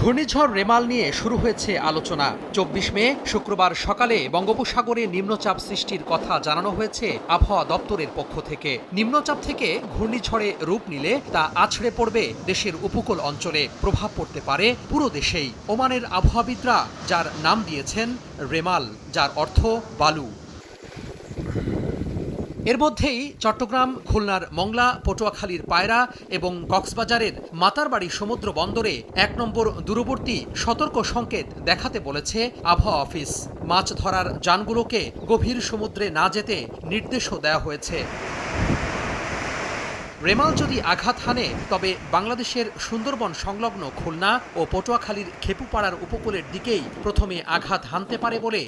ঘূর্ণিঝড় রেমাল নিয়ে শুরু হয়েছে আলোচনা। ২৪ মে শুক্রবার সকালে বঙ্গোপসাগরে নিম্নচাপ সৃষ্টির কথা জানানো হয়েছে আবহাওয়া দপ্তরের পক্ষ থেকে। নিম্নচাপ থেকে ঘূর্ণিঝড়ে রূপ নিলে তা আছড়ে পড়বে দেশের উপকূল অঞ্চলে, প্রভাব পড়তে পারে পুরো দেশেই। ওমানের আবহাওয়াবিদরা যার নাম দিয়েছেন রেমাল, যার অর্থ বালু। এর মধ্যেই চট্টগ্রাম, খুলনার মংলা, পটুয়াখালীর পায়রা এবং কক্সবাজারের মাতারবাড়ি সমুদ্র বন্দরে ১ নম্বর দূরবর্তী সতর্ক সংকেত দেখাতে বলেছে আবহাওয়া অফিস। মাছ ধরার যানগুলোকে গভীর সমুদ্রে না যেতে নির্দেশও দেওয়া হয়েছে। রেমাল যদি আঘাত হানে তবে বাংলাদেশের সুন্দরবন সংলগ্ন খুলনা ও পটুয়াখালীর খেপুপাড়ার উপকূলের দিকেই প্রথমে আঘাত হানতে পারে বলে